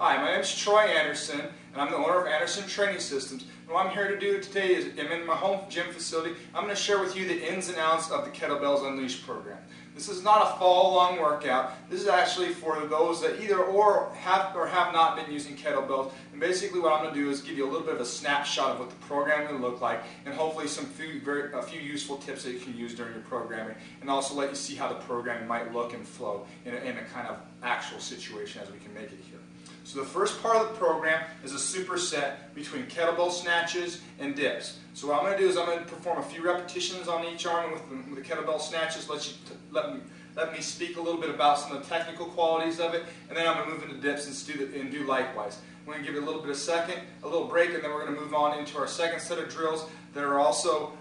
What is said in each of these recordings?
Hi, my name is Troy Anderson, and I'm the owner of Anderson Training Systems. And what I'm here to do today is, I'm in my home gym facility. I'm going to share with you the ins and outs of the Kettlebells Unleashed program. This is not a follow-along workout. This is actually for those that either have not been using kettlebells. And basically what I'm going to do is give you a little bit of a snapshot of what the program will look like, and hopefully a few useful tips that you can use during your programming, and also let you see how the programming might look and flow in a kind of actual situation as we can make it here. So the first part of the program is a superset between kettlebell snatches and dips. So what I'm going to do is I'm going to perform a few repetitions on each arm with the kettlebell snatches, let me speak a little bit about some of the technical qualities of it, and then I'm going to move into dips and do likewise. We're going to give it a little bit of a little break, and then we're going to move on into our second set of drills that are also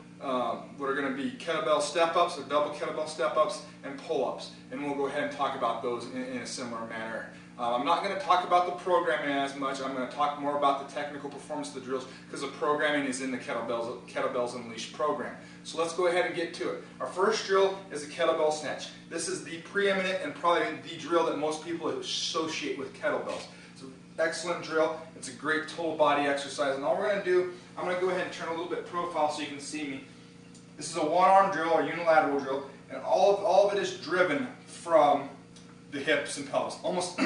what are going to be kettlebell step-ups, or double kettlebell step-ups, and pull-ups. And we'll go ahead and talk about those in a similar manner. I'm not going to talk about the programming as much. I'm going to talk more about the technical performance of the drills because the programming is in the Kettlebells Unleashed program. So let's go ahead and get to it. Our first drill is the kettlebell snatch. This is the preeminent and probably the drill that most people associate with kettlebells. It's an excellent drill. It's a great total body exercise. And all we're going to do, I'm going to go ahead and turn a little bit profile so you can see me. This is a one-arm drill or unilateral drill, and all of it is driven from the hips and pelvis. Almost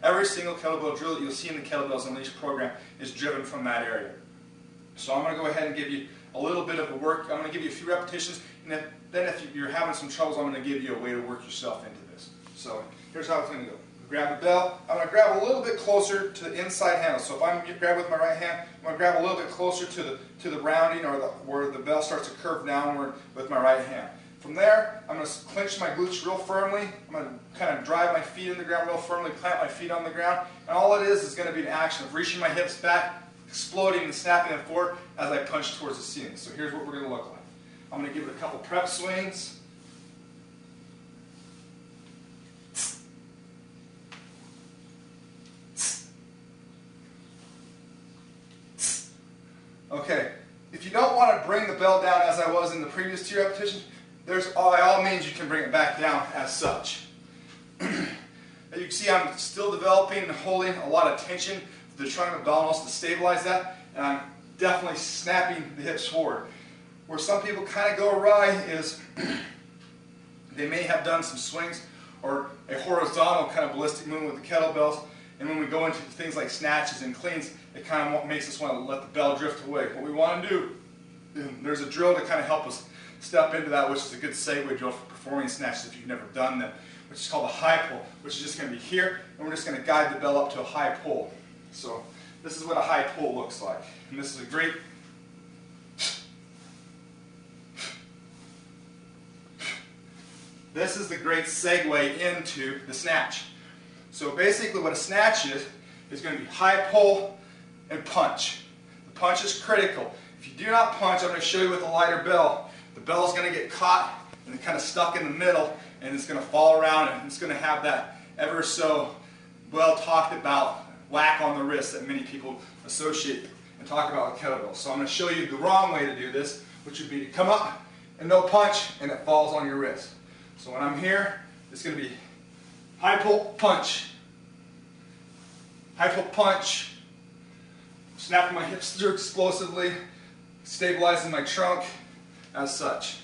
every single kettlebell drill that you'll see in the Kettlebells Unleashed program is driven from that area. So I'm going to go ahead and give you a little bit of a work. I'm going to give you a few repetitions, and then if you're having some troubles, I'm going to give you a way to work yourself into this. So here's how it's going to go. Grab the bell. I'm going to grab a little bit closer to the inside handle. So if I'm grab with my right hand, I'm going to grab a little bit closer to the rounding or where the bell starts to curve downward with my right hand. From there, I'm going to clench my glutes real firmly. I'm going to kind of drive my feet in the ground real firmly, plant my feet on the ground. And all it is going to be an action of reaching my hips back, exploding and snapping them forward as I punch towards the ceiling. So here's what we're going to look like. I'm going to give it a couple prep swings. Okay, if you don't want to bring the bell down as I was in the previous two repetitions, by all means, you can bring it back down as such. As you can see, I'm still developing and holding a lot of tension to the trunk of the abdominals to stabilize that, and I'm definitely snapping the hips forward. Where some people kind of go awry is they may have done some swings or a horizontal kind of ballistic movement with the kettlebells, and when we go into things like snatches and cleans, it kind of makes us want to let the bell drift away. What we want to do, there's a drill to kind of help us step into that, which is a good segue drill for performing snatches if you've never done them, which is called a high pull, which is just going to be here, and we're just going to guide the bell up to a high pull. So this is what a high pull looks like, and this is a great segue into the snatch. So basically what a snatch is going to be high pull and punch. The punch is critical. If you do not punch, I'm going to show you with a lighter bell. The bell is going to get caught and kind of stuck in the middle, and it's going to fall around, and it's going to have that ever so well talked about whack on the wrist that many people associate and talk about with kettlebells. So I'm going to show you the wrong way to do this, which would be to come up and no punch, and it falls on your wrist. So when I'm here, it's going to be high pull, punch. High pull, punch. Snapping my hips through explosively, stabilizing my trunk as such.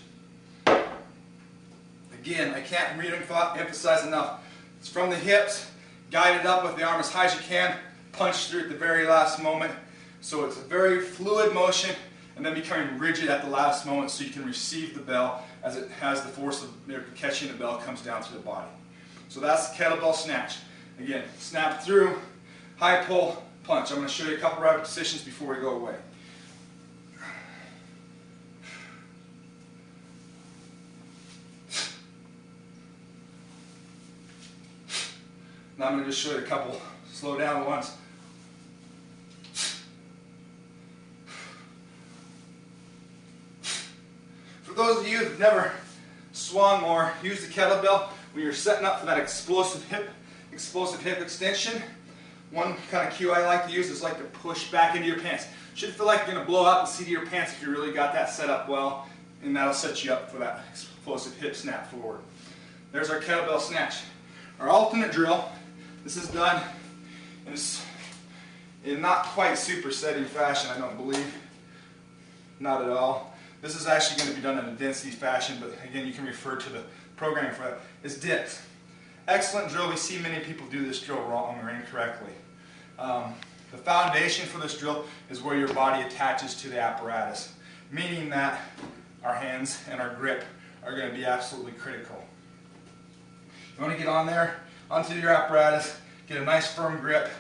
Again, I can't re-emphasize enough. It's from the hips, guide it up with the arm as high as you can, punch through at the very last moment. So it's a very fluid motion, and then becoming rigid at the last moment so you can receive the bell as it has the force of catching the bell comes down through the body. So that's the kettlebell snatch. Again, snap through, high pull, punch. I'm going to show you a couple repetitions before we go away. Now I'm going to just show you a couple slow down ones. For those of you who have never swung or used the kettlebell, when you're setting up for that explosive hip extension, one kind of cue I like to use is like to push back into your pants. Should feel like you're going to blow out the seat of your pants if you really got that set up well, and that'll set you up for that explosive hip snap forward. There's our kettlebell snatch. Our alternate drill, this is done in in not quite supersetting fashion, I don't believe. Not at all. This is actually going to be done in a density fashion, but again, you can refer to the programming for that. It's dips. Excellent drill. We see many people do this drill wrong or incorrectly. The foundation for this drill is where your body attaches to the apparatus, meaning that our hands and our grip are going to be absolutely critical. You want to get on there, onto your apparatus, get a nice firm grip.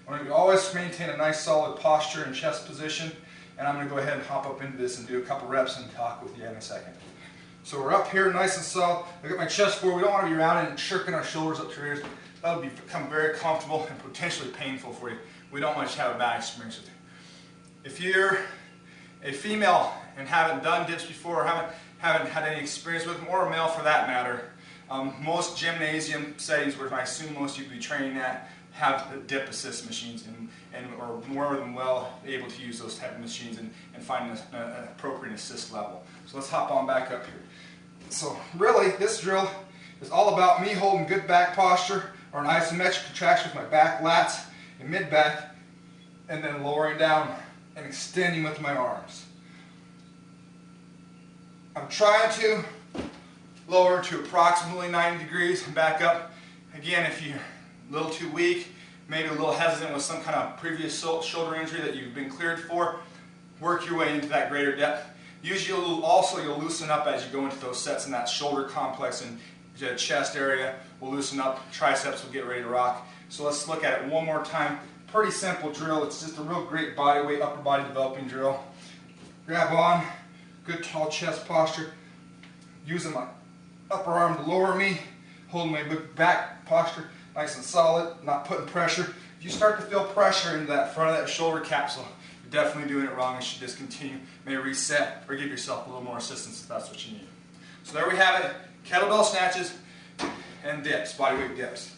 I want to always maintain a nice solid posture and chest position, and I'm going to go ahead and hop up into this and do a couple reps and talk with you in a second. So we're up here nice and solid. I got my chest forward. We don't want to be rounding and shirking our shoulders up to our ears. That would become very comfortable and potentially painful for you. We don't want you to have a bad experience with it. If you're a female and haven't done dips before or haven't had any experience with them, or a male for that matter, most gymnasium settings, where I assume most of you be training at, have the dip assist machines and are more than well able to use those type of machines and find an appropriate assist level. So let's hop on back up here. So really, this drill is all about me holding good back posture or an isometric contraction with my back lats and mid back, and then lowering down and extending with my arms. I'm trying to lower to approximately 90 degrees and back up. Again, if you're a little too weak, maybe a little hesitant with some kind of previous shoulder injury that you've been cleared for, work your way into that greater depth. Usually you'll loosen up as you go into those sets, and that shoulder complex and the chest area will loosen up, triceps will get ready to rock. So let's look at it one more time. Pretty simple drill. It's just a real great body weight, upper body developing drill. Grab on, good tall chest posture, using my upper arm to lower me, holding my back posture nice and solid, not putting pressure. If you start to feel pressure into that front of that shoulder capsule, you're definitely doing it wrong and should discontinue, may reset, or give yourself a little more assistance if that's what you need. So there we have it, kettlebell snatches and dips, bodyweight dips.